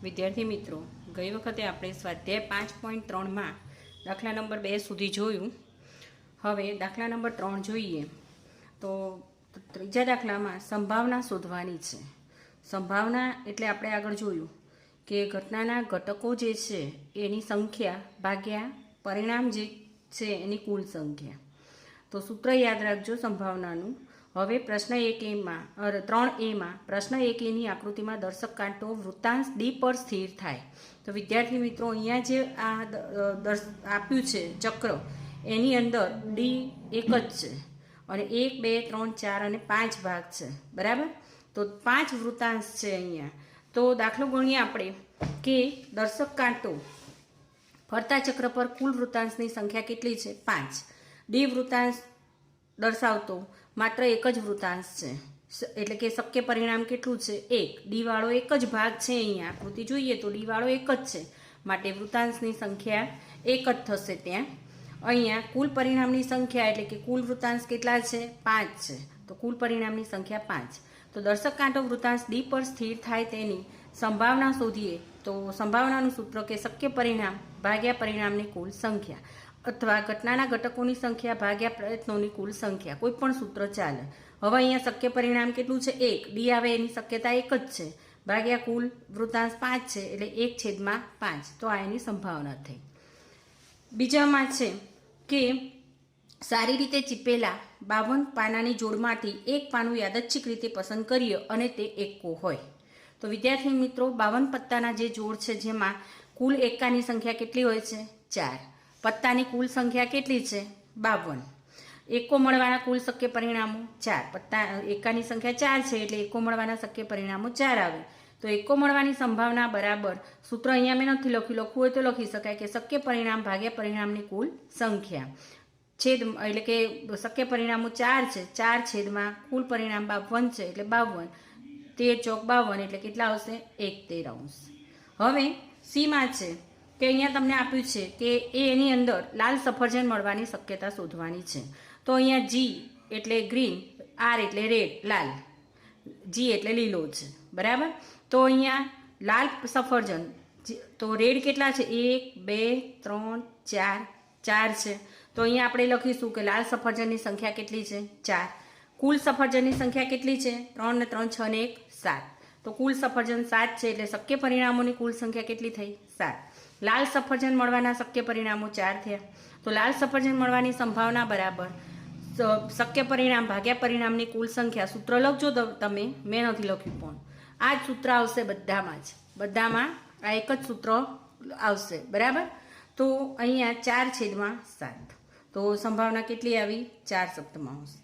વિદ્યાર્થી મિત્રો, ગઈ વખતે આપણે સ્વાધ્યાય 5.3માં દાખલા નંબર 2 સુધી જોયું. હવે દાખલા નંબર 3 જોઈએ. તો ત્રીજા દાખલામાં સંભાવના શોધવાની છે. સંભાવના એટલે આપણે આગળ જોયું કે ઘટનાના ઘટકો જે છે એની સંખ્યા ભાગ્યા પરિણામ જે છે એની કુલ સંખ્યા. તો સૂત્ર યાદ રાખજો સંભાવનાનું. હવે પ્રશ્ન 1A માં 3A પ્રશ્ન 1Aની આકૃતિમાં દર્શક કાંટો વૃત્તાંશ ડી પર સ્થિર થાય. તો વિદ્યાર્થી મિત્રો, અહીંયા જે આ આપ્યું છે ચક્ર, એની અંદર ડી એક જ છે અને 1 2 3 4 અને 5 ભાગ છે. બરાબર? તો 5 વૃત્તાંશ છે અહીંયા. તો દાખલો ગણીએ આપણે કે દર્શક કાંટો ફરતા ચક્ર પર કુલ વૃત્તાંશની સંખ્યા કેટલી છે? 5. ડી વૃત્તાંશ દર્શાવતો માત્ર એક જ વૃત્તાંશ છે, એટલે કે શક્ય પરિણામ કેટલું છે? 1. ડી વાળો એક જ ભાગ છે. અહીંયા આકૃતિ જોઈએ તો ડી વાળો એક જ છે, માટે વૃત્તાંશની સંખ્યા એક જ થશે. ત્યાં અહીંયા કુલ પરિણામની સંખ્યા એટલે કે કુલ વૃત્તાંશ કેટલા છે? 5 છે. તો કુલ પરિણામની સંખ્યા 5. તો દર્શક કાંટો વૃત્તાંશ ડી પર સ્થિર થાય તેની સંભાવના શોધીએ. તો સંભાવનાનું સૂત્ર કે શક્ય પરિણામ ભાગ્યા પરિણામની કુલ સંખ્યા, અથવા ઘટનાના ઘટકોની સંખ્યા ભાગ્યા પ્રયત્નોની કુલ સંખ્યા, કોઈ પણ સૂત્ર ચાલે. હવે અહીંયા શક્ય પરિણામ કેટલું છે? 1. ડી આવે એની શક્યતા એક જ છે, ભાગ્યા કુલ વૃત્તાંશ 5 છે, એટલે 1/5. તો આ એની સંભાવના થઈ. બીજામાં છે કે સારી રીતે ચીપેલા 52 પાનાની જોડમાંથી એક પાનું યાદચ્છિક રીતે પસંદ કરીએ અને તે એક્કો હોય. તો વિદ્યાર્થી મિત્રો, 52 પત્તાના જે જોડ છે જેમાં કુલ એક્કાની સંખ્યા કેટલી હોય છે? 4. પત્તાની કુલ સંખ્યા કેટલી છે? 52. એકો મળવાના કુલ શક્ય પરિણામો 4. પત્તા એકાની સંખ્યા 4 છે, એટલે એકો મળવાના શક્ય પરિણામો 4 આવે. તો એકો મળવાની સંભાવના બરાબર, સૂત્ર અહીંયા મેં નથી લખ્યું, લખવું હોય તો લખી શકાય કે શક્ય પરિણામ ભાગ્યા પરિણામની કુલ સંખ્યા, છેદ એટલે કે શક્ય પરિણામો 4 છે, 4 છેદમાં કુલ પરિણામ 52 છે, એટલે 52. 13 ચોક 52 એટલે કેટલા આવશે? 1/13. હવે સીમાં છે કે અહીંયા તમને આપ્યું છે કે એની અંદર લાલ સફરજન મળવાની શક્યતા શોધવાની છે. તો અહીંયા જી એટલે ગ્રીન, આર એટલે રેડ લાલ, જી એટલે લીલો છે. બરાબર? તો અહીંયા લાલ સફરજન, તો રેડ કેટલા છે? 1 2 3 4 4 છે. તો અહીંયા આપણે લખીશું કે લાલ સફરજનની સંખ્યા કેટલી છે? 4. કુલ સફરજનની સંખ્યા કેટલી છે? 3 ને 3 6 ને 1 7. તો કુલ સફરજન 7 છે, એટલે શક્ય પરિણામોની કુલ સંખ્યા કેટલી થઈ? 7. લાલ સફરજન મળવાના શક્ય પરિણામો 4 થયા. તો લાલ સફરજન મળવાની સંભાવના બરાબર શક્ય પરિણામ ભાગ્યા પરિણામની કુલ સંખ્યા. સૂત્ર લખજો તમે, મેં નથી લખ્યું પણ આ જ સૂત્ર આવશે બધામાં જ. બધામાં આ એક જ સૂત્ર આવશે. બરાબર? તો અહીંયા 4/7. તો સંભાવના કેટલી આવી? 4/7.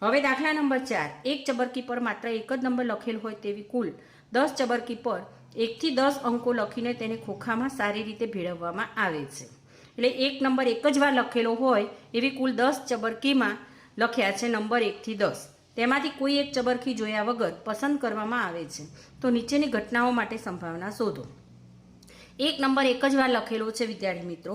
હવે દાખલા નંબર 4. એક ચબરકી પર માત્ર એક જ નંબર લખેલ હોય તેવી કુલ 10 ચબરકી પર 1 થી 10 અંકો લખીને તેને ખોખામાં સારી રીતે ભેળવવામાં આવે છે. એટલે એક નંબર એક જ વાર લખેલો હોય એવી કુલ 10 ચબરકીમાં લખ્યા છે નંબર 1 થી 10. તેમાંથી કોઈ એક ચબરકી જોયા વગર પસંદ કરવામાં આવે છે. તો નીચેની ઘટનાઓ માટે સંભાવના શોધો. એક નંબર એક જ વાર લખેલો છે વિદ્યાર્થી મિત્રો,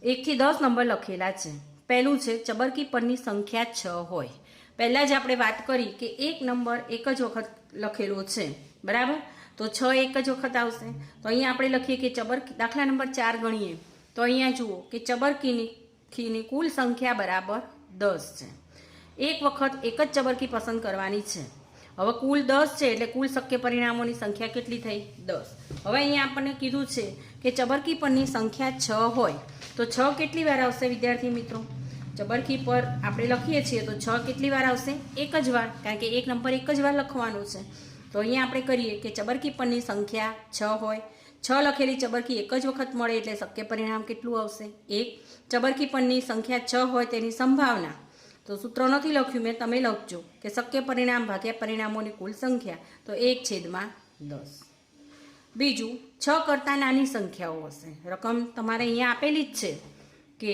1 થી 10 નંબર લખેલા છે. પહેલું છે ચબરકી પરની સંખ્યા 6 હોય. પહેલાં જ આપણે વાત કરી કે એક નંબર એક જ વખત લખેલો છે. બરાબર? તો 6 એક જ વખત આવશે. તો અહીંયા આપણે લખીએ કે ચબરકી, દાખલા નંબર 4 ગણીએ તો અહીંયા જુઓ કે ચબરકીની કુલ સંખ્યા બરાબર 10 છે. એક વખત એક જ ચબરકી પસંદ કરવાની છે. હવે કુલ 10 છે, એટલે કુલ શક્ય પરિણામોની સંખ્યા કેટલી થઈ? 10. હવે અહીંયા આપણને કીધું છે કે ચબરકી પરની સંખ્યા 6 હોય. તો 6 કેટલી વાર આવશે વિદ્યાર્થી મિત્રો? ચબરકી પર આપણે લખીએ છીએ તો 6 કેટલી વાર આવશે? એક જ વાર, કારણ કે એક નંબર એક જ વાર લખવાનો છે. તો અહીંયા આપણે કરીએ કે ચબરકી પરની સંખ્યા 6 હોય. 6 લખેલી ચબરકી એક જ વખત મળે, એટલે શક્ય પરિણામ કેટલું આવશે? 1. ચબરકી પરની સંખ્યા 6 હોય તેની સંભાવના, તો સૂત્ર નથી લખ્યું મેં, તમે લખજો કે શક્ય પરિણામ ભાગ્યા પરિણામોની કુલ સંખ્યા, તો 1/10. બીજું, 6 કરતાં નાની સંખ્યાઓ હશે. રકમ તમારે અહીંયા આપેલી જ છે કે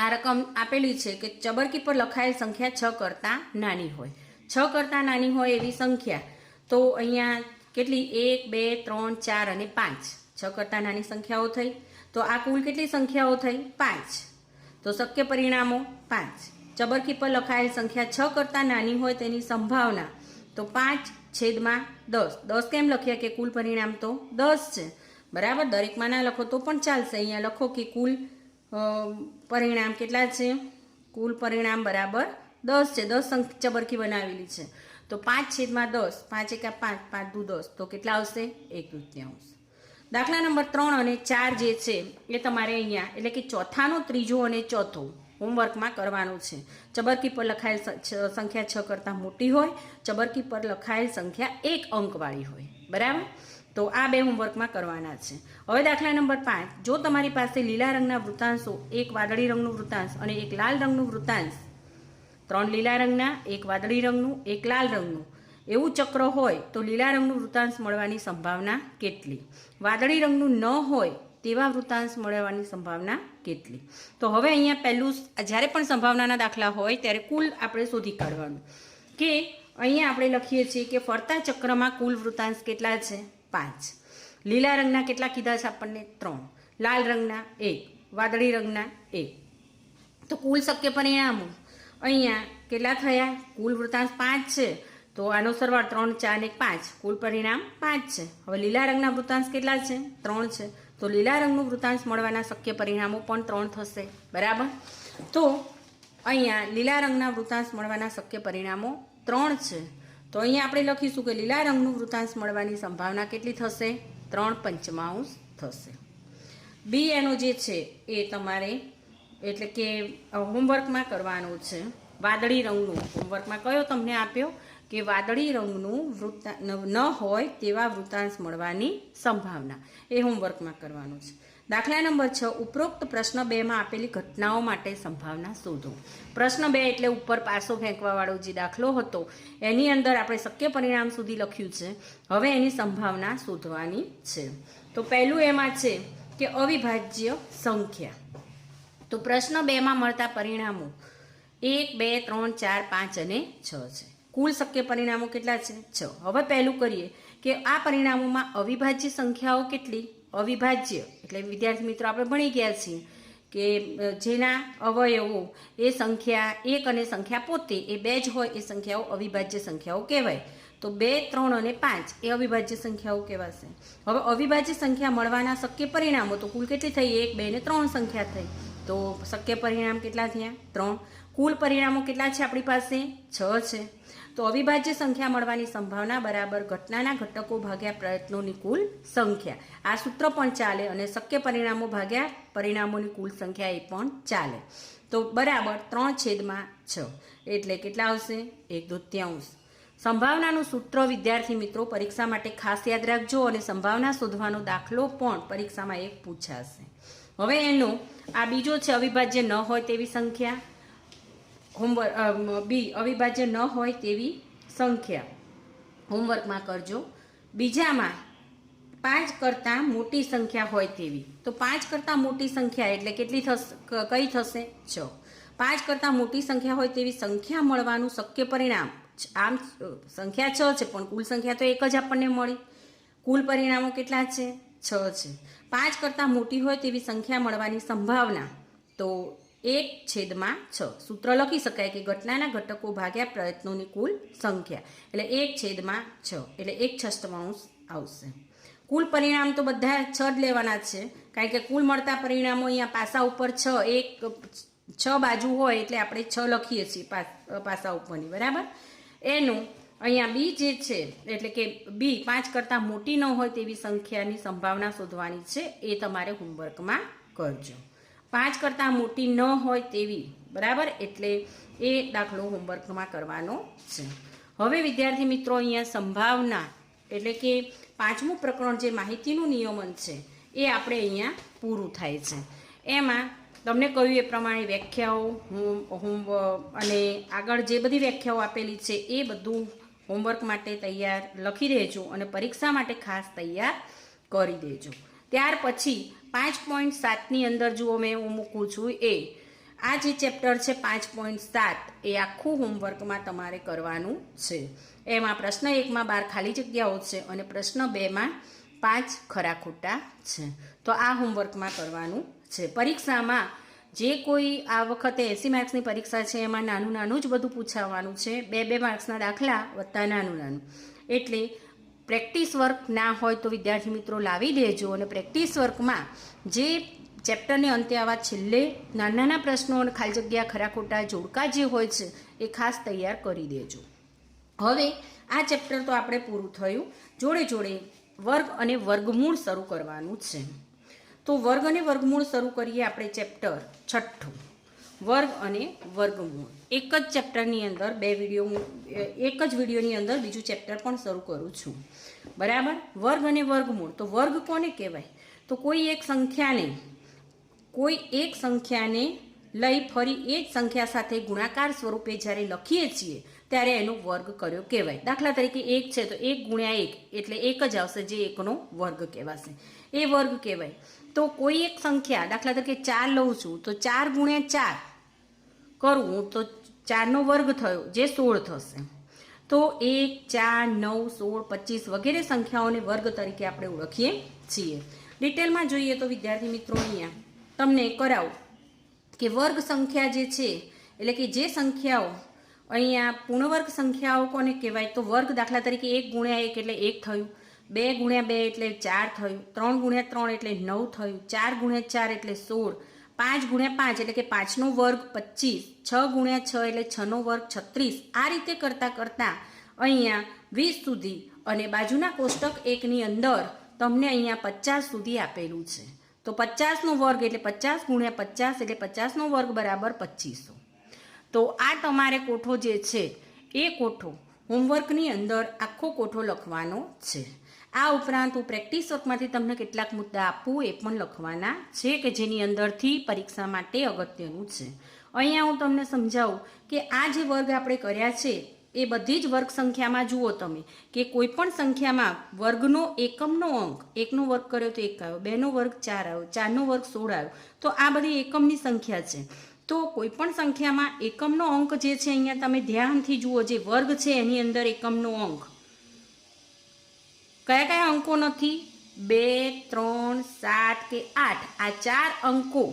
આ રકમ આપેલી છે કે ચબરકી પર લખાયેલ સંખ્યા 6 કરતાં નાની હોય. 6 કરતાં નાની હોય એવી સંખ્યા, તો અહીંયા કેટલી? 1 2 3 4 અને 5. 6 કરતાં નાની સંખ્યાઓ થઈ. તો આ કુલ કેટલી સંખ્યાઓ થઈ? 5. તો શક્ય પરિણામો 5. ચબરકી પર લખાયેલ સંખ્યા 6 કરતાં નાની હોય તેની સંભાવના, તો 5/10. 10 કેમ લખ્યા કે કુલ પરિણામ તો 10 છે, બરાબર. દરેકમાં ના લખો તો પણ ચાલશે. અહીંયા લખો કે કુલ પરિણામ કેટલા છે? કુલ પરિણામ બરાબર 10 છે. 10 ચબરકી બનાવેલી છે. તો 5/10, 5 એકા 5, 5 દુ 10, તો કેટલા આવશે? 1/3. દાખલા નંબર 3 અને 4 જે છે એ તમારે અહીંયા એટલે કે ચોથાનો ત્રીજો અને ચોથો હોમવર્કમાં કરવાનું છે. ચબરકી પર લખાયેલ સંખ્યા 6 કરતાં મોટી હોય, ચબરકી પર લખાયેલ સંખ્યા 1 અંકવાળી હોય, બરાબર. તો આ બે હોમવર્કમાં કરવાના છે. હવે દાખલા નંબર 5, જો તમારી પાસે લીલા રંગના વૃત્તાંશો, એક વાદળી રંગનું વૃત્તાંશ અને એક લાલ રંગનું વૃત્તાંશ, 3 લીલા રંગના, એક વાદળી રંગનું, એક લાલ રંગનું એવું ચક્ર હોય તો લીલા રંગનું વૃત્તાંશ મળવાની સંભાવના કેટલી? વાદળી રંગનું ન હોય તેવા વૃત્તાંશ મળવાની સંભાવના કેટલી? તો હવે અહીંયા પહેલું, જ્યારે પણ સંભાવનાના દાખલા હોય ત્યારે કુલ આપણે શોધી કાઢવાનું કે અહીંયા આપણે લખીએ છીએ કે ફરતા ચક્રમાં કુલ વૃત્તાંશ કેટલા છે? 5. લીલા રંગના કેટલા કીધા છે આપણને? 3. લાલ રંગના 1, વાદળી રંગના 1. તો કુલ શક્ય પરિણામો અહીંયા કેટલા થયા? કુલ વૃત્તાંશ 5 છે, તો આનો સરવાળો 3, 4 ને 5, કુલ પરિણામ 5 છે. હવે લીલા રંગના વૃત્તાંશ કેટલા છે? 3 છે, તો લીલા રંગનું વૃત્તાંશ મળવાના શક્ય પરિણામો પણ 3 થશે, બરાબર. તો અહીંયા લીલા રંગના વૃત્તાંશ મળવાના શક્ય પરિણામો 3 છે. તો અહીંયા આપણે લખીશું કે લીલા રંગનું વૃત્તાંશ મળવાની સંભાવના કેટલી થશે? 3/5 થશે. બી એનો જે છે એ તમારે એટલે કે હોમવર્કમાં કરવાનું છે. વાદળી રંગનું હોમવર્કમાં કયો તમને આપ્યો કે વાદળી રંગનું ન હોય તેવા વૃત્તાંશ મળવાની સંભાવના, એ હોમવર્કમાં કરવાનું છે. દાખલા નંબર 6, ઉપરોક્ત પ્રશ્ન 2માં આપેલી ઘટનાઓ માટે સંભાવના શોધો. પ્રશ્ન 2 એટલે ઉપર પાસો ફેંકવાવાળો જે દાખલો હતો એની અંદર આપણે શક્ય પરિણામ સુધી લખ્યું છે. હવે એની સંભાવના શોધવાની છે. તો પહેલું એમાં છે કે અવિભાજ્ય સંખ્યા. તો પ્રશ્ન 2માં મળતા પરિણામો 1, 2, 3, 4, 5 અને 6 છે. કુલ શક્ય પરિણામો કેટલા છે? 6. હવે પહેલું કરીએ કે આ પરિણામોમાં અવિભાજ્ય સંખ્યાઓ કેટલી? અવિભાજ્ય એટલે વિદ્યાર્થી મિત્રો આપણે ભણી ગયા છીએ કે જેના અવયવો એ સંખ્યા 1 અને સંખ્યા પોતે એ 2 જ હોય એ સંખ્યાઓ અવિભાજ્ય સંખ્યાઓ કહેવાય. તો 2, 3 અને 5 એ અવિભાજ્ય સંખ્યાઓ કહેવાશે. હવે અવિભાજ્ય સંખ્યા મળવાના શક્ય પરિણામો તો કુલ કેટલી થઈ? 1, 2 ને 3 સંખ્યા થઈ. તો શક્ય પરિણામ કેટલા થયા? 3. કુલ પરિણામો કેટલા છે આપણી પાસે? 6 છે. તો અવિભાજ્ય સંખ્યા મળવાની સંભાવના બરાબર ઘટનાના ઘટકો ભાગ્યા પ્રયત્નોની કુલ સંખ્યા. આ સૂત્ર પણ ચાલે અને શક્ય પરિણામો ભાગ્યા પરિણામોની કુલ સંખ્યા એ પણ ચાલે. તો બરાબર 3/6 એટલે કેટલા આવશે? 1/3. સંભાવનાનું સૂત્ર વિદ્યાર્થી મિત્રો પરીક્ષા માટે ખાસ યાદ રાખજો અને સંભાવના શોધવાનો દાખલો પણ પરીક્ષામાં એક પૂછાશે. હવે એનો આ બીજો છે અવિભાજ્ય ન હોય તેવી સંખ્યા. હોમવર્ક બી અવિભાજ્ય ન હોય તેવી સંખ્યા હોમવર્કમાં કરજો. બીજામાં 5 કરતાં મોટી સંખ્યા હોય તેવી. તો 5 કરતાં મોટી સંખ્યા એટલે કેટલી થશે? કઈ થશે? 6. 5 કરતાં મોટી સંખ્યા હોય તેવી સંખ્યા મળવાનું શક્ય પરિણામ, આમ સંખ્યા 6 છે પણ કુલ સંખ્યા તો એક જ આપણને મળી. કુલ પરિણામો કેટલા છે? 6 છે. 5 કરતાં મોટી હોય તેવી સંખ્યા મળવાની સંભાવના તો 1/6. સૂત્ર લખી શકાય કે ઘટનાના ઘટકો ભાગ્યા પ્રયત્નોની કુલ સંખ્યા એટલે 1/6 એટલે 1/6 આવશે. કુલ પરિણામ તો બધા 6 જ લેવાના છે કારણ કે કુલ મળતા પરિણામો અહીંયા પાસા ઉપર 6 બાજુ હોય એટલે આપણે 6 લખીએ છીએ પાસા ઉપરની, બરાબર. એનું અહીંયા બી જે છે એટલે કે બી 5 કરતાં મોટી ન હોય તેવી સંખ્યાની સંભાવના શોધવાની છે. એ તમારે હોમવર્કમાં કરજો. 5 કરતાં મોટી ન હોય તેવી, બરાબર, એટલે એ દાખલો હોમવર્કમાં કરવાનો છે. હવે વિદ્યાર્થી મિત્રો અહીંયા સંભાવના એટલે કે 5મું પ્રકરણ જે માહિતીનું નિયમન છે એ આપણે અહીંયા પૂરું થાય છે. એમાં તમને કહ્યું એ પ્રમાણે વ્યાખ્યાઓ અને આગળ જે બધી વ્યાખ્યાઓ આપેલી છે એ બધું હોમવર્ક માટે તૈયાર લખી દેજો અને પરીક્ષા માટે ખાસ તૈયાર કરી દેજો. ત્યાર પછી 5.7ની અંદર જુઓ મેં હું મૂકું છું આ જે ચેપ્ટર છે 5.7 એ આખું હોમવર્કમાં તમારે કરવાનું છે. એમાં પ્રશ્ન 1માં 12 ખાલી જગ્યાઓ છે અને પ્રશ્ન 2માં 5 ખરા ખોટા છે. તો આ હોમવર્કમાં કરવાનું છે. પરીક્ષામાં જે કોઈ આ વખતે 80 માર્ક્સની પરીક્ષા છે એમાં નાનું નાનું જ બધું પૂછાવાનું છે, 2 માર્ક્સના દાખલા વત્તા નાનું. એટલે પ્રેક્ટિસ વર્ક ના હોય તો વિદ્યાર્થી મિત્રો લાવી દેજો, અને પ્રેક્ટિસ વર્કમાં જે ચેપ્ટરને અંતે આવા છેલ્લે નાના પ્રશ્નો અને ખાલી જગ્યા ખરા ખોટા જોડકા જે હોય છે એ ખાસ તૈયાર કરી દેજો. હવે આ ચેપ્ટર તો આપણે પૂરું થયું, જોડે જોડે વર્ગ અને વર્ગમૂળ શરૂ કરવાનું છે. તો વર્ગ અને વર્ગમૂળ શરૂ કરીએ આપણે ચેપ્ટર 6, વર્ગ અને વર્ગમૂળ. એક જ ચેપ્ટરની અંદર એક જ વિડીયોની અંદર બીજું ચેપ્ટર પણ શરૂ કરું છું, બરાબર. વર્ગ અને વર્ગમૂળ. તો વર્ગ કોને કહેવાય? તો કોઈ એક સંખ્યાને લઈ ફરી એ જ સંખ્યા સાથે ગુણાકાર સ્વરૂપે જ્યારે લખીએ છીએ ત્યારે એનો વર્ગ કર્યો કહેવાય. દાખલા તરીકે 1 છે તો 1 ગુણ્યા 1 એટલે 1 જ આવશે, જે 1નો વર્ગ કહેવાશે, એ વર્ગ કહેવાય. તો કોઈ એક સંખ્યા, દાખલા તરીકે 4 લઉં છું તો 4 ગુણ્યા 4 કરું તો 4નો વર્ગ થયો, જે 16 થશે. તો 1, 4, 9, 16, 25 વગેરે સંખ્યાઓને વર્ગ તરીકે આપણે ઓળખીએ છીએ. ડિટેલમાં જોઈએ તો વિદ્યાર્થી મિત્રો અહીંયા તમને કરાવું કે વર્ગ સંખ્યા જે છે, એટલે કે જે સંખ્યાઓ અહીંયા પૂર્ણવર્ગ સંખ્યાઓ કોને કહેવાય? તો વર્ગ, દાખલા તરીકે 1 ગુણ્યા 1 એટલે 1 થયું, 2 ગુણ્યા 2 એટલે 4 થયું, 3 ગુણ્યા 3 એટલે 9 થયું, 4 ગુણ્યા 4 એટલે 16, 5 ગુણ્યા 5 એટલે કે 5નો વર્ગ 25, 6 ગુણ્યા 6 એટલે 6નો વર્ગ 36. આ રીતે કરતાં અહીંયા 20 સુધી, અને બાજુના કોષ્ટક 1ની અંદર તમને અહીંયા 50 સુધી આપેલું છે. તો 50નો વર્ગ એટલે 50 ગુણ્યા 50 એટલે 50નો વર્ગ બરાબર 2500. તો આ તમારે કોઠો જે છે એ કોઠો હોમવર્કની અંદર આખો કોઠો લખવાનો છે. આ ઉપરાંત હું પ્રેક્ટિસ વર્કમાંથી તમને કેટલાક મુદ્દા આપું એ પણ લખવાના છે, કે જેની અંદરથી પરીક્ષા માટે અગત્યનું છે. અહીંયા હું તમને સમજાવું કે આ જે વર્ગ આપણે કર્યા છે એ બધી જ વર્ગ સંખ્યામાં જુઓ તમે કે કોઈ પણ સંખ્યામાં વર્ગનો એકમનો અંક, 1નો વર્ગ કર્યો તો 1 આવ્યો, 2નો વર્ગ 4 આવ્યો, 4નો વર્ગ 16 આવ્યો. તો આ બધી એકમની સંખ્યા છે. તો કોઈ પણ સંખ્યામાં એકમનો અંક જે છે, અહીંયા તમે ધ્યાનથી જુઓ, જે વર્ગ છે એની અંદર એકમનો અંક કયા અંકો નથી? 2, 3, 7 કે 8. આ 4 અંકો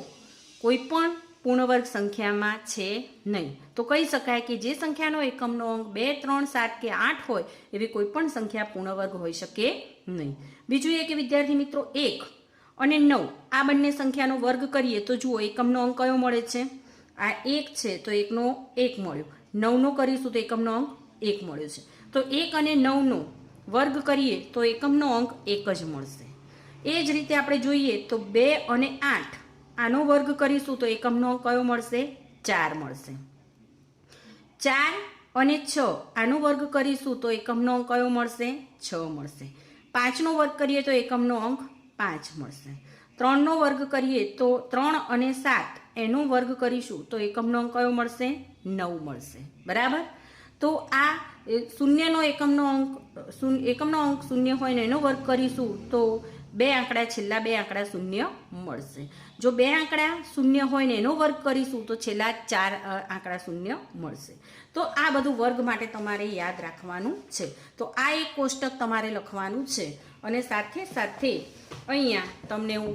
કોઈ પણ પૂર્ણવર્ગ સંખ્યામાં છે નહીં. તો કહી શકાય કે જે સંખ્યાનો એકમનો અંક 2, 3, 7 કે 8 હોય એવી કોઈ પણ સંખ્યા પૂર્ણવર્ગ હોઈ શકે નહીં. બીજું એ કે વિદ્યાર્થી મિત્રો 1 અને 9 આ બંને સંખ્યાનો વર્ગ કરીએ તો જુઓ એકમનો અંક કયો મળે છે? આ 1 છે તો 1નો 1 મળ્યો, 9નો કરીશું તો એકમનો અંક 1 મળ્યો છે. તો 1 અને 9નો વર્ગ કરીએ તો એકમનો અંક 1 જ મળશે. એ જ રીતે આપણે જોઈએ તો 2 અને 8 આનો વર્ગ કરીશું તો એકમનો અંક કયો મળશે? 4 મળશે. 4 અને 6 આનો વર્ગ કરીશું તો એકમનો અંક કયો મળશે? 6 મળશે. 5નો વર્ગ કરીએ તો એકમનો અંક 5 મળશે. 3નો વર્ગ કરીએ તો 3 અને 7 એનો વર્ગ કરીશું તો એકમનો અંક કયો મળશે? 9 મળશે, બરાબર. તો આ શૂન્યનો એકમનો અંક શૂન્ય હોય ને એનો વર્ગ કરીશું તો 2 આંકડા, છેલ્લા 2 આંકડા શૂન્ય મળશે. જો 2 આંકડા શૂન્ય હોય ને એનો વર્ગ કરીશું તો છેલ્લા 4 આંકડા શૂન્ય મળશે. તો આ બધું વર્ગ માટે તમારે યાદ રાખવાનું છે. તો આ એક કોષ્ટક તમારે લખવાનું છે, અને સાથે સાથે અહીંયા તમને હું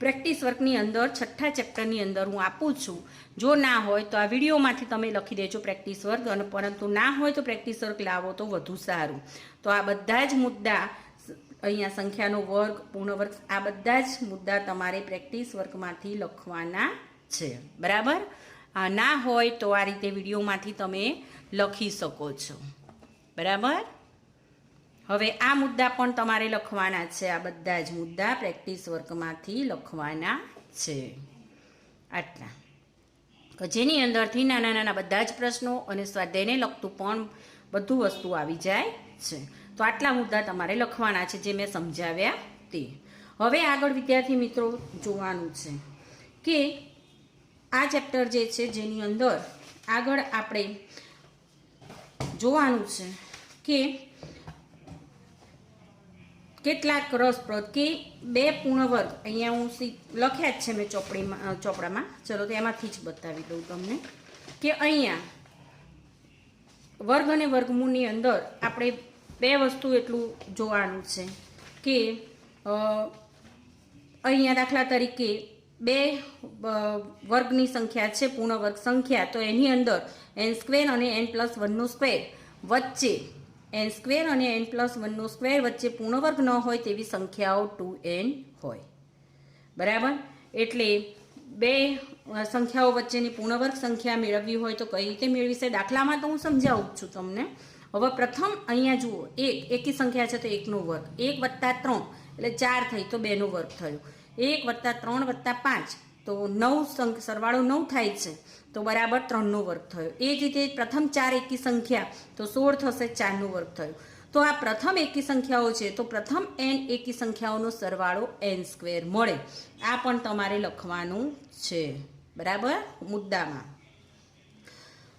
પ્રેક્ટિસ વર્કની અંદર 6થા ચેપ્ટરની અંદર હું આપું છું. જો ના હોય તો આ વિડીયોમાંથી તમે લખી દેજો પ્રેક્ટિસ વર્ક, અને પરંતુ ના હોય તો પ્રેક્ટિસ વર્ક લાવો તો વધુ સારું. તો આ બધા જ મુદ્દા, અહીંયા સંખ્યાનો વર્ગ, પૂર્ણવર્ગ, આ બધા જ મુદ્દા તમારે પ્રેક્ટિસ વર્કમાંથી લખવાના છે, બરાબર. ના હોય તો આ રીતે વિડીયોમાંથી તમે લખી શકો છો, બરાબર. હવે આ મુદ્દા પણ તમારે લખવાના છે. આ બધા જ મુદ્દા પ્રેક્ટિસ વર્કમાંથી લખવાના છે, આટલા, જેની અંદરથી નાના નાના બધા જ પ્રશ્નો અને સ્વાધ્યાયને લગતું પણ બધું વસ્તુ આવી જાય છે. તો આટલા મુદ્દા તમારે લખવાના છે જે મેં સમજાવ્યા તે. હવે આગળ વિદ્યાર્થી મિત્રો જોવાનું છે કે આ ચેપ્ટર જે છે જેની અંદર આગળ આપણે જોવાનું છે કે કેટલાક રસપ્રદ કે 2 પૂર્ણવર્ગ અહીંયા હું લખ્યા જ છે મેં ચોપડામાં. ચલો તો એમાંથી જ બતાવી દઉં તમને કે અહીંયા વર્ગ અને વર્ગમૂળની અંદર આપણે 2 વસ્તુ એટલું જોવાનું છે કે અહીંયા દાખલા તરીકે બે વર્ગની સંખ્યા છે, પૂર્ણ વર્ગ સંખ્યા, તો એની અંદર n² અને n+1 સ્ક્વેર વચ્ચે n² અને n+1 સ્ક્વેર વચ્ચે પૂર્ણ વર્ગ ન હોય તેવી સંખ્યાઓ 2n હોય. બરાબર. એટલે બે સંખ્યાઓ વચ્ચેની પૂર્ણ વર્ગ સંખ્યા મેળવવી હોય તો કઈ રીતે મેળવી છે? દાખલામાં તો હું સમજાવું છું તમને. હવે પ્રથમ અહીંયા જુઓ, એકી સંખ્યા છે તો 1નો વર્ગ, 1 + 3 એટલે 4 થઈ તો 2નો વર્ગ થયો, 1 + 3 + 5 તો 9, સરવાળો 9 થાય છે તો બરાબર 3નો વર્ગ થયો. એ જ રીતે પ્રથમ 4 એકી સંખ્યા તો 16 થશે, 4નો વર્ગ થયો. તો આ પ્રથમ એકી સંખ્યાઓ છે તો પ્રથમ n એકી સંખ્યાઓનો સરવાળો n² મળે. આ પણ તમારે લખવાનું છે. બરાબર, મુદ્દામાં.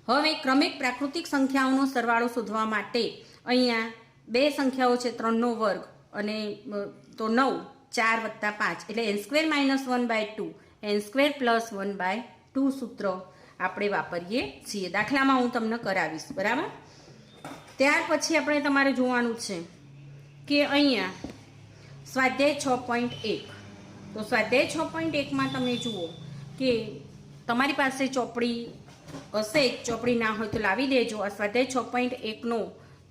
હવે ક્રમિક પ્રાકૃતિક સંખ્યાઓનો સરવાળો શોધવા માટે અહીંયા બે સંખ્યાઓ છે, 3નો વર્ગ અને તો 9, 4 + 5 એટલે n² - 1/2, n² + 1/2 સૂત્ર આપણે વાપરીએ છીએ. દાખલામાં હું તમને કરાવીશ. બરાબર. ત્યાર પછી આપણે તમારે જોવાનું છે કે અહીંયા સ્વાધ્યાય 6.1. તો સ્વાધ્યાય 6.1માં તમે જુઓ કે તમારી પાસે ચોપડી હશે, ચોપડી ના હોય તો લાવી દેજો. આ સ્વાધ્યાય 6.1નો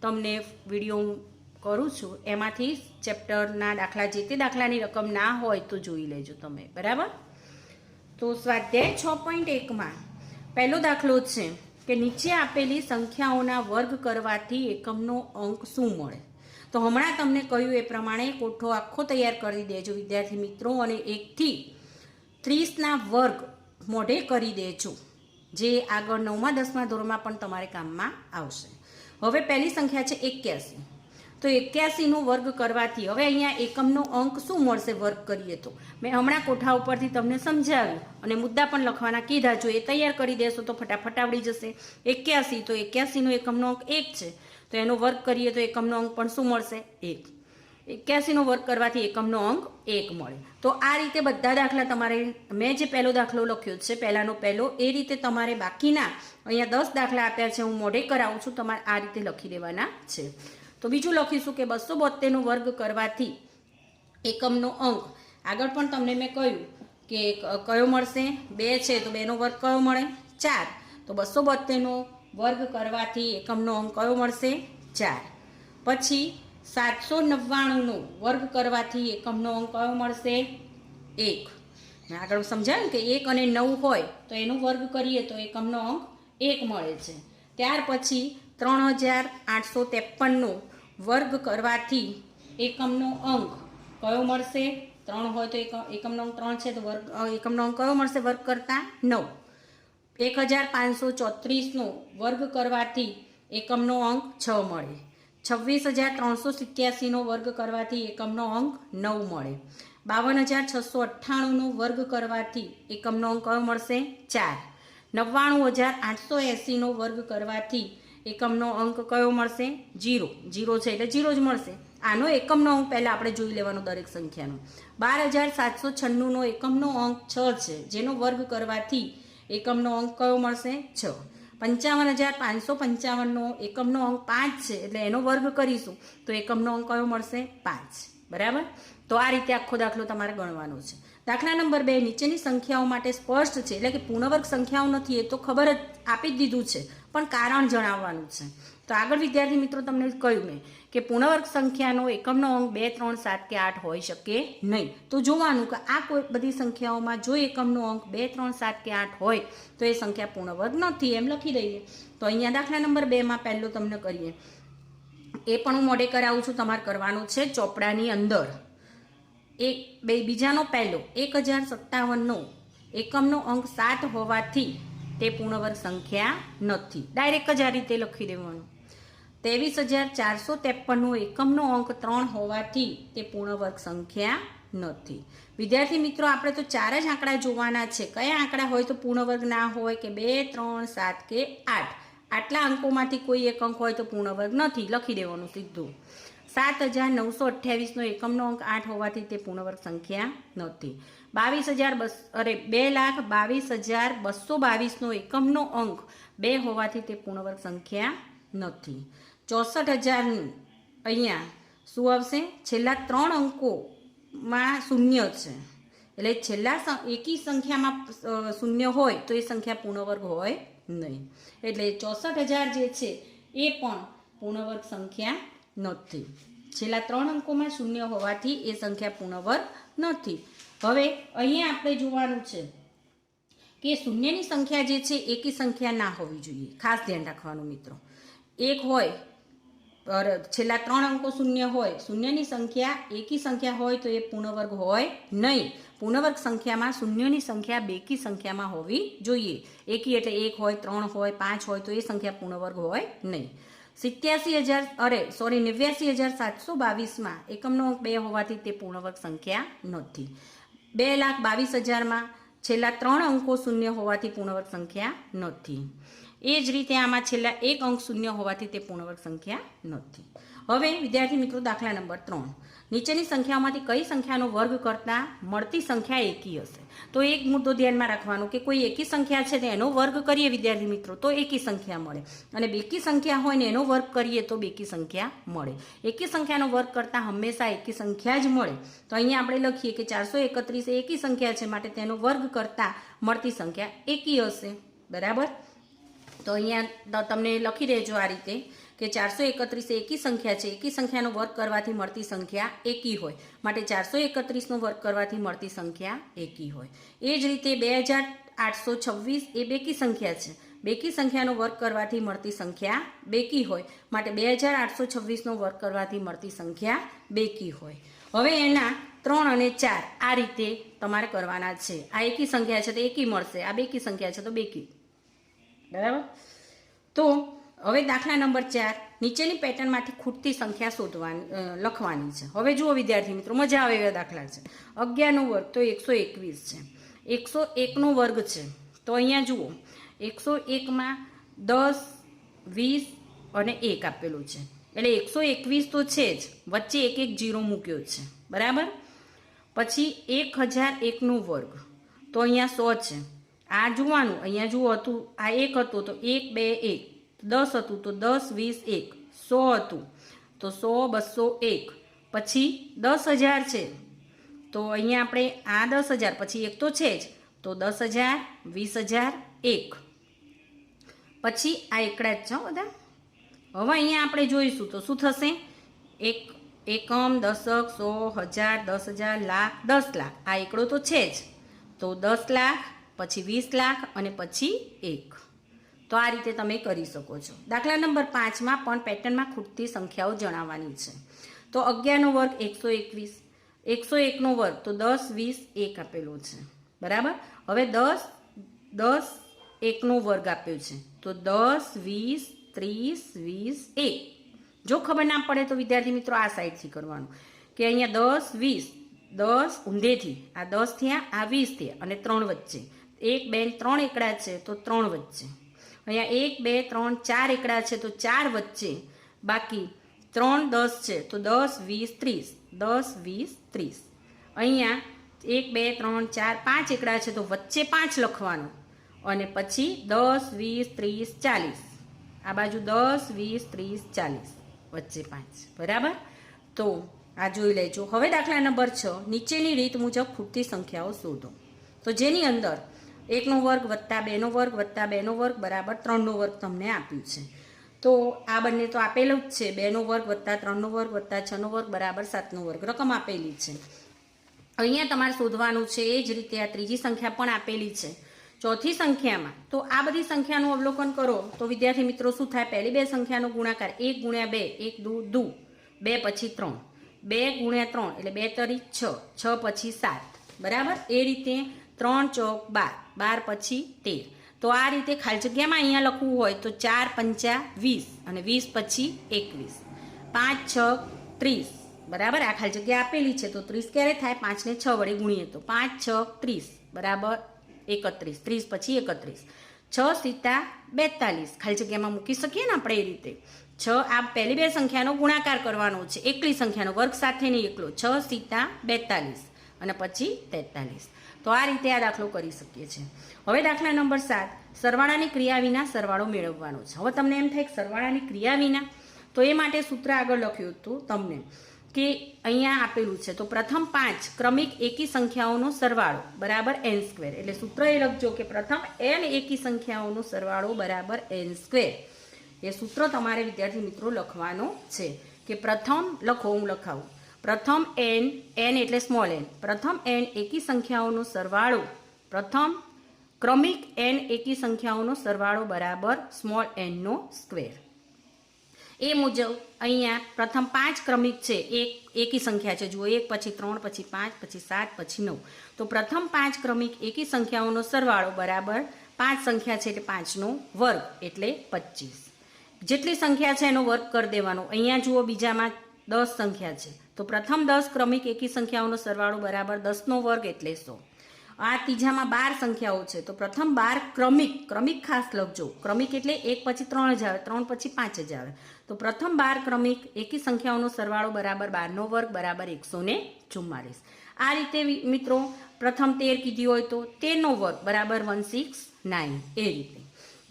તમને વિડીયો કરું છું, એમાંથી ચેપ્ટરના દાખલા, જે તે દાખલાની રકમ ના હોય તો જોઈ લેજો તમે. બરાબર. તો સ્વાધ્યાય 6.1માં પહેલો દાખલો છે કે નીચે આપેલી સંખ્યાઓના વર્ગ કરવાથી એકમનો અંક શું મળે? તો હમણાં તમને કહ્યું એ પ્રમાણે કોઠો આખો તૈયાર કરી દેજો વિદ્યાર્થી મિત્રો, અને 1 થી 30ના વર્ગ મોઢે કરી દેજો, જે આગળ 9મા 10મા ધોરણમાં પણ તમારે કામમાં આવશે. હવે પહેલી સંખ્યા છે 81. તો 81નો વર્ગ કરવાથી હવે અહીંયા એકમનો અંક શું મળશે વર્ગ કરીએ તો? મેં હમણાં કોઠા ઉપરથી તમને સમજાવ્યું અને મુદ્દા પણ લખવાના કીધા. જો એ તૈયાર કરી દેશો તો ફટાફટ આવડી જશે. 81, તો 81નો એકમનો અંક 1 છે, તો એનો વર્ગ કરીએ તો એકમનો અંક પણ શું મળશે? 1. 81નો વર્ગ કરવાથી એકમનો અંક 1 મળે. તો આ રીતે બધા દાખલા તમારે, મેં જે પહેલો દાખલો લખ્યો છે પહેલાનો પહેલો, એ રીતે તમારે બાકીના અહીંયા 10 દાખલા આપ્યા છે, હું મોઢે કરાવું છું, તમારે આ રીતે લખી દેવાના છે. તો બીજું લખીશું કે 272નો વર્ગ કરવાથી એકમનો અંક, આગળ પણ તમને મેં કહ્યું કે કયો મળશે? 2 છે તો 2નો વર્ગ કયો મળે? 4. તો 272નો વર્ગ કરવાથી એકમનો અંક કયો મળશે? 4. પછી 799નો વર્ગ કરવાથી એકમનો અંક કયો મળશે? 1. મેં આગળ સમજાયું કે 1 અને 9 હોય તો એનો વર્ગ કરીએ તો એકમનો અંક 1 મળે છે. ત્યાર પછી 3853નો વર્ગ કરવાથી એકમનો અંક કયો મળશે? 3 હોય તો એકમનો અંક 3 છે તો એકમનો અંક કયો મળશે વર્ગ કરતા? 9. 1534નો વર્ગ કરવાથી એકમનો અંક 6 મળે. 26387નો વર્ગ કરવાથી એકમનો અંક 9 મળે. 52698નો વર્ગ કરવાથી એકમનો અંક કયો મળશે? 4. 99880નો વર્ગ કરવાથી એકમનો અંક કયો મળશે? 0. 0 છે એટલે 0 જ મળશે. આનો એકમનો અંક પહેલાં આપણે જોઈ લેવાનો દરેક સંખ્યાનો. 12796નો એકમનો અંક 6 છે, જેનો વર્ગ કરવાથી એકમનો અંક કયો મળશે? 6. 55555નો એકમનો અંક 5 છે, એટલે એનો વર્ગ કરીશું તો એકમનો અંક કયો મળશે? 5. બરાબર. તો આ રીતે આખો દાખલો તમારે ગણવાનો છે. દાખલા નંબર 2, નીચેની સંખ્યાઓ માટે સ્પષ્ટ છે, એટલે કે પૂર્ણવર્ગ સંખ્યાઓ નથી એ તો ખબર જ આપી જ દીધું છે, પણ કારણ જણાવવાનું છે. તો આગળ વિદ્યાર્થી મિત્રો તમને કહ્યું મેં કે પૂર્ણવર્ગ સંખ્યાનો એકમનો અંક 2, 3, 7 કે 8 હોઈ શકે નહીં. તો જોવાનું કે આ કોઈ બધી સંખ્યાઓમાં જો એકમનો અંક 2, 3, 7 કે 8 હોય તો એ સંખ્યા પૂર્ણવર્ગ નથી, એમ લખી દઈએ. તો અહીંયા દાખલા નંબર 2માં પહેલું તમને કરીએ, એ પણ હું મોઢે કરાવું છું, તમારે કરવાનું છે ચોપડાની અંદર. બીજાનો પહેલો 1057નો એકમનો અંક 7 હોવાથી તે પૂર્ણવર્ગ સંખ્યા નથી. ડાયરેક્ટ જ આ રીતે લખી દેવાનું. 23453નો એકમનો અંક 3 હોવાથી તે પૂર્ણવર્ગ સંખ્યા નથી. વિદ્યાર્થી મિત્રો, આપણે તો 4 જ આંકડા જોવાના છે. કયા આંકડા હોય તો પૂર્ણવર્ગ ના હોય? કે 2, 3, 7 કે 8. આટલા અંકોમાંથી કોઈ એક અંક હોય તો પૂર્ણવર્ગ નથી, લખી દેવાનું સીધું. 7928નો એકમનો અંક 8 હોવાથી તે પૂર્ણવર્ગ સંખ્યા નથી. 2,22,222નો એકમનો અંક 2 હોવાથી તે પૂર્ણવર્ગ સંખ્યા નથી. 64,000 અહીંયા શું આવશે? છેલ્લા 3 અંકોમાં શૂન્ય છે, એટલે છેલ્લા એકી સંખ્યામાં શૂન્ય હોય તો એ સંખ્યા પૂર્ણવર્ગ હોય નહીં. એટલે 64,000 જે છે એ પણ પૂર્ણવર્ગ સંખ્યા નથી. છેલ્લા 3 અંકોમાં શૂન્ય હોવાથી એ સંખ્યા પૂર્ણવર્ગ નથી. હવે અહીંયા આપણે જોવાનું છે કે શૂન્યની સંખ્યા જે છે એકી સંખ્યા ના હોવી જોઈએ. ખાસ ધ્યાન રાખવાનું મિત્રો. એક હોય છેલ્લા 3 અંકો શૂન્ય હોય, શૂન્યની સંખ્યા એકી સંખ્યા હોય તો એ પૂર્ણવર્ગ હોય નહીં. પૂર્ણવર્ગ સંખ્યામાં શૂન્યની સંખ્યા બેકી સંખ્યામાં હોવી જોઈએ. એકી એટલે 1 હોય, 3 હોય, 5 હોય તો એ સંખ્યા પૂર્ણવર્ગ હોય નહીં. 89,722માં એકમનો અંક 2 હોવાથી તે પૂર્ણવર્ગ સંખ્યા નથી. 2,22,000માં છેલ્લા 3 અંકો શૂન્ય હોવાથી પૂર્ણવર્ગ સંખ્યા નથી. એ જ રીતે આમાં છેલ્લા 1 અંક શૂન્ય હોવાથી તે પૂર્ણવર્ગ સંખ્યા નથી. હવે વિદ્યાર્થી મિત્રો દાખલા નંબર 3. નીચેની સંખ્યાઓમાંથી કઈ સંખ્યાનો વર્ગ કરતાં મળતી સંખ્યા એકી હશે? તો એક મુદ્દો ધ્યાનમાં રાખવાનો કે કોઈ એકી સંખ્યા છે તેનો વર્ગ કરીએ વિદ્યાર્થી મિત્રો તો એકી સંખ્યા મળે, અને બેકી સંખ્યા હોય ને એનો વર્ગ કરીએ તો બેકી સંખ્યા મળે. એકી સંખ્યાનો વર્ગ કરતાં હંમેશા એકી સંખ્યા જ મળે. તો અહીંયા આપણે લખીએ કે 431 એ એકી સંખ્યા છે, માટે તેનો વર્ગ કરતાં મળતી સંખ્યા એકી હશે. બરાબર? તો અહીંયા તમને લખી દેજો આ રીતે કે 431 એકી સંખ્યા છે. એકી સંખ્યાનો વર્ગ કરવાથી મળતી સંખ્યા એકી હોય, માટે 431નો વર્ગ કરવાથી મળતી સંખ્યા એકી હોય. એ જ રીતે 2826 એ બેકી સંખ્યા છે. બેકી સંખ્યાનો વર્ગ કરવાથી મળતી સંખ્યા બેકી હોય, માટે 2826નો વર્ગ કરવાથી મળતી સંખ્યા બેકી હોય. હવે એના 3 અને 4 આ રીતે તમારે કરવાના છે. આ એકી સંખ્યા છે તો એકી મળશે, આ બેકી સંખ્યા છે તો બેકી. બરાબર? તો હવે દાખલા નંબર 4. નીચેની પેટર્નમાંથી ખૂટતી સંખ્યા લખવાની છે. હવે જુઓ વિદ્યાર્થી મિત્રો, મજા આવે એવા દાખલા છે. 11નો વર્ગ તો 121 છે. 101નો વર્ગ છે તો અહીંયા જુઓ 101માં 10, 20 અને 1 આપેલું છે. એટલે 121 તો છે જ, વચ્ચે એક જીરો મૂક્યો છે. બરાબર? પછી 1001નો વર્ગ તો અહીંયા 100 છે. આ જોવાનું, અહીંયા જુઓ હતું આ 1 હતું તો 1, 2, 1, 10 હતું તો 10, 20, 1, 100 હતું તો 100, 201. પછી 10,000 છે તો અહીંયા આપણે આ 10,000 પછી 1 તો છે જ તો 10,000, 20,000, 1. પછી આ એકડા જ છે બધા. હવે અહીંયા આપણે જોઈશું તો શું થશે? એકમ, દશક, 100, 1000, 10,000, લાખ, 10 લાખ. આ એકડો તો છે જ તો 10 લાખ, પછી 20 લાખ અને પછી 1. તો આ રીતે તમે કરી શકો છો. દાખલા નંબર 5માં પણ પેટર્નમાં ખૂટતી સંખ્યાઓ જણાવવાની છે. તો 11નો વર્ગ 121, 101નો વર્ગ તો 10, 20, 1 આપેલો છે. બરાબર? હવે 10, 1નો વર્ગ આપ્યો છે તો 10, 20, 30, 20, 1. જો ખબર ના પડે તો વિદ્યાર્થી મિત્રો આ સાઈડથી કરવાનું કે અહીંયા 10, 20, 10 ઊંધેથી આ 10 થયા, આ 20 થયા અને 3 વચ્ચે 1, 2, 3 એકડા છે તો 3 વચ્ચે. અહીંયા 1, 2, 3, 4 એકડા છે તો 4 વચ્ચે. બાકી 3, 10 છે તો 10, 20, 30, 10, 20, 30. અહીંયા 1, 2, 3, 4, 5 એકડા છે તો વચ્ચે 5 લખવાનું અને પછી 10, 20, 30, 40. આ બાજુ 10, 20, 30, 40 વચ્ચે 5. બરાબર? તો આ જોઈ લેજો. હવે દાખલા નંબર 6. નીચેની રીત મુજબ ખૂટતી સંખ્યાઓ શોધો. તો જેની અંદર 1નો વર્ગ વત્તા 2નો વર્ગ વત્તા 2નો વર્ગ બરાબર 3નો વર્ગ તમને આપ્યું છે. તો આ બંને તો આપેલું જ છે. 2નો વર્ગ વત્તા 3નો વર્ગ વત્તા 6નો વર્ગ બરાબર 7નો વર્ગ રકમ આપેલી છે. અહીંયા તમારે શોધવાનું છે. એ જ રીતે આ ત્રીજી સંખ્યા પણ આપેલી છે. ચોથી સંખ્યામાં તો આ બધી સંખ્યાનું અવલોકન કરો તો વિદ્યાર્થી મિત્રો શું થાય? પહેલી બે સંખ્યાનો ગુણાકાર 1 ગુણ્યા 2, 1 દુ 2 પછી 3, 2 ગુણ્યા 3 એટલે 2 તરી 6, 6 પછી 7. બરાબર? એ રીતે 3 ચોક 12, 12 પછી 13. તો આ રીતે ખાલી જગ્યામાં અહીંયા લખવું હોય તો 4 પંચા 20 અને 20 પછી 21, 5 6 30. બરાબર? આ ખાલી જગ્યા આપેલી છે તો 30 ક્યારે થાય? 5 ને 6 વડે ગુણીએ તો 5 6 30 બરાબર 31, 30 પછી 31, 6 સીતા 42. ખાલી જગ્યામાં મૂકી શકીએ ને આપણે એ રીતે. 6 આ પહેલી બે સંખ્યાનો ગુણાકાર કરવાનો છે, એકલી સંખ્યાનો વર્ગ સાથે નહીં એકલો. 6 સીતા 42 અને પછી 43. તો આ રીતે આ દાખલો કરી શકીએ છીએ. હવે દાખલા નંબર 7. સરવાળાની ક્રિયા વિના સરવાળો મેળવવાનો છે. હવે તમને એમ થાય કે સરવાળાની ક્રિયા વિના, તો એ માટે સૂત્ર આગળ લખ્યું હતું તમને કે અહીંયા આપેલું છે તો પ્રથમ 5 ક્રમિક એકી સંખ્યાઓનો સરવાળો બરાબર n સ્ક્વેર, એટલે સૂત્ર એ લખજો કે પ્રથમ n એકી સંખ્યાઓનો સરવાળો બરાબર n સ્ક્વેર. એ સૂત્ર તમારે વિદ્યાર્થી મિત્રો લખવાનો છે કે પ્રથમ લખો, હું લખાવું. પ્રથમ n એટલે સ્મોલ n, પ્રથમ n એકી સંખ્યાઓનો સરવાળો, પ્રથમ ક્રમિક n એકી સંખ્યાઓનો સરવાળો બરાબર સ્મોલ n નો સ્ક્વેર. એ મુજબ અહીંયા પ્રથમ 5 ક્રમિક છે, એક એકી સંખ્યા છે, જુઓ 1 પછી 3 પછી 5 પછી 7 પછી 9. તો પ્રથમ 5 ક્રમિક એકી સંખ્યાઓનો સરવાળો બરાબર 5 સંખ્યા છે એટલે 5નો વર્ગ એટલે 25. જેટલી સંખ્યા છે એનો વર્ગ કરી દેવાનો. અહીંયા જુઓ બીજામાં 10 સંખ્યા છે તો પ્રથમ 10 ક્રમિક એકી સંખ્યાઓનો સરવાળો બરાબર 10નો વર્ગ એટલે 100. આ ત્રીજામાં 12 સંખ્યાઓ છે તો પ્રથમ 12 ક્રમિક ખાસ લખજો. ક્રમિક એટલે 1 પછી 3 જ આવે, 3 પછી 5 જ આવે. તો પ્રથમ 12 ક્રમિક એકી સંખ્યાઓનો સરવાળો બરાબર 12નો વર્ગ બરાબર 144. આ રીતે મિત્રો પ્રથમ 13 કીધી હોય તો 13નો વર્ગ બરાબર 169. એ રીતે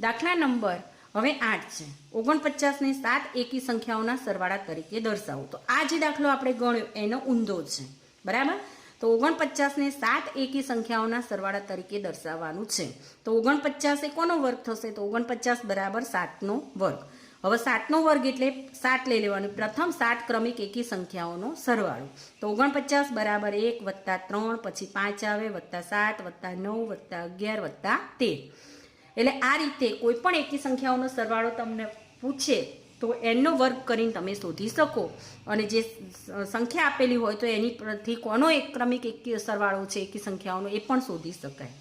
દાખલા નંબર હવે 8 છે. 49ને 7 એકી સંખ્યાઓના સરવાળા તરીકે દર્શાવો. તો આ જે દાખલો આપણે ગણ્યો એનો ઊંધો છે, બરાબર. તો 49ને 7 એકી સંખ્યાઓના સરવાળા તરીકે દર્શાવવાનું છે. તો 49 એ કોનો વર્ગ થશે? તો 49 બરાબર 7નો વર્ગ. હવે 7નો વર્ગ એટલે 7 લઈ લેવાનું. પ્રથમ 7 ક્રમિક એકી સંખ્યાઓનો સરવાળો. તો 49 બરાબર 1 વત્તા 3 પછી 5 આવે વત્તા 7 વત્તા 9 વત્તા 11 વત્તા 13. એટલે આ રીતે કોઈ પણ એકી સંખ્યાઓનો સરવાળો તમને પૂછે તો એનો વર્ગ કરીને તમે શોધી શકો. અને જે સંખ્યા આપેલી હોય તો એની પરથી કોનો એક ક્રમિક એકી સરવાળો છે એકી સંખ્યાઓનો એ પણ શોધી શકાય.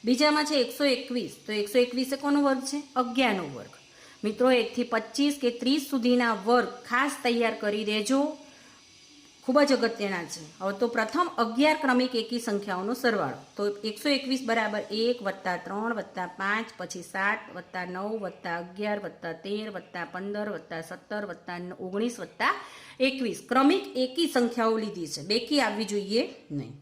બીજામાં છે 121. તો 121 એ કોનો વર્ગ છે? 11નો વર્ગ. મિત્રો 1 થી 25 કે 30 સુધીના વર્ગ ખાસ તૈયાર કરી દેજો, ખૂબ જ અગત્યના છે. હવે તો પ્રથમ 11 ક્રમિક એકી સંખ્યાઓનો સરવાળો. તો 121 બરાબર 1 વત્તા 3 વત્તા 5 પછી 7 વત્તા 9 વત્તા 11 વત્તા 13 વત્તા 15 વત્તા 17 વત્તા 19 વત્તા 21 ક્રમિક એકી સંખ્યાઓ લીધી છે, બેકી આવવી જોઈએ નહીં.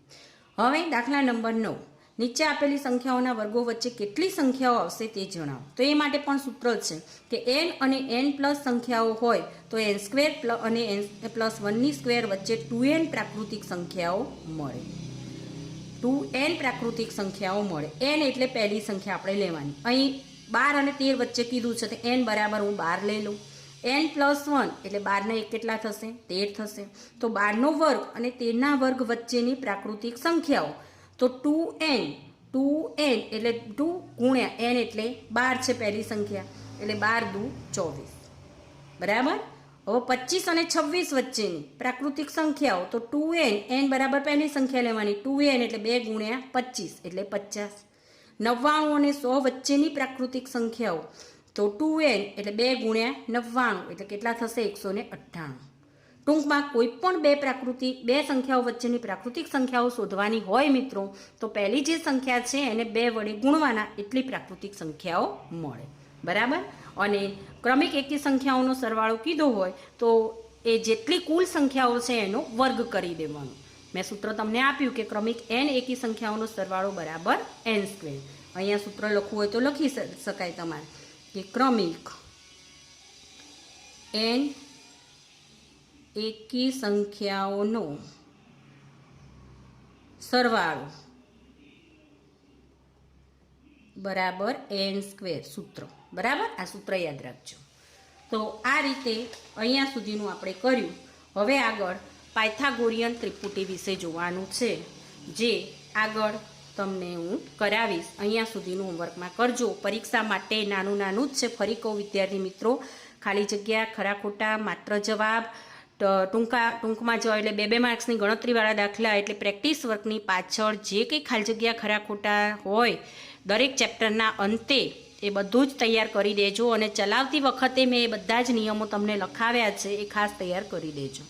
હવે દાખલા નંબર 9. નીચે આપેલી સંખ્યાઓના વર્ગો વચ્ચે કેટલી સંખ્યાઓ આવશે તે જણાવો. તો એ માટે પણ સૂત્ર છે કે n અને n પ્લસ સંખ્યાઓ હોય તો n સ્ક્વેર અને n પ્લસ 1ની સ્ક્વેર વચ્ચે 2n પ્રાકૃતિક સંખ્યાઓ મળે. 2n પ્રાકૃતિક સંખ્યાઓ મળે. n એટલે પહેલી સંખ્યા આપણે લેવાની. અહીં 12 અને 13 વચ્ચે કીધું છે તો n બરાબર હું 12 લઈ લઉં. n પ્લસ 1 એટલે 12ના એક કેટલા થશે? 13 થશે. તો 12નો વર્ગ અને 13ના વર્ગ વચ્ચેની પ્રાકૃતિક સંખ્યાઓ. તો 2n એટલે 2 ગુણ્યા n એટલે 12 છે પહેલી સંખ્યા એટલે 12 દુ 24, બરાબર. હવે 25 અને 26 વચ્ચેની પ્રાકૃતિક સંખ્યાઓ. તો 2n બરાબર પહેલી સંખ્યા લેવાની. 2n એટલે 2 ગુણ્યા 25 એટલે 50. 99 અને 100 વચ્ચેની પ્રાકૃતિક સંખ્યાઓ. તો 2n એટલે 2 ગુણ્યા 99 એટલે કેટલા થશે? 198. ટૂંકમાં કોઈ પણ બે સંખ્યાઓ વચ્ચેની પ્રાકૃતિક સંખ્યાઓ શોધવાની હોય મિત્રો તો પહેલી જે સંખ્યા છે એને 2 વડે ગુણવાના એટલી પ્રાકૃતિક સંખ્યાઓ મળે, બરાબર. અને ક્રમિક એકી સંખ્યાઓનો સરવાળો કીધો હોય તો એ જેટલી કુલ સંખ્યાઓ છે એનો વર્ગ કરી દેવાનો. મેં સૂત્ર તમને આપ્યું કે ક્રમિક n એકી સંખ્યાઓનો સરવાળો બરાબર n સ્ક્વેર. અહીંયા સૂત્ર લખવું હોય તો લખી શકાય તમારે કે ક્રમિક n એકી સંખ્યાઓનો સરવાળો બરાબર n સ્ક્વેર સૂત્ર, બરાબર. આ સૂત્ર યાદ રાખજો. તો આ રીતે અહીંયા સુધીનું આપણે કર્યું. હવે આગળ પાયથાગોરિયન ત્રિપુટી વિશે જોવાનું છે, જે આગળ તમને હું કરાવીશ. અહીંયા સુધીનું હોમવર્કમાં કરજો. પરીક્ષા માટે નાનું જ છે. ફરી કહું વિદ્યાર્થી મિત્રો, ખાલી જગ્યા, ખરા ખોટા, માત્ર જવાબ, ટૂંકમાં જવાબ એટલે 2 માર્ક્સની ગણતરીવાળા દાખલા, એટલે પ્રેક્ટિસ વર્કની પાછળ જે કંઈ ખાલી જગ્યા ખરા ખોટા હોય દરેક ચેપ્ટરના અંતે એ બધું જ તૈયાર કરી દેજો. અને ચલાવતી વખતે મેં એ બધા જ નિયમો તમને લખાવ્યા છે એ ખાસ તૈયાર કરી દેજો.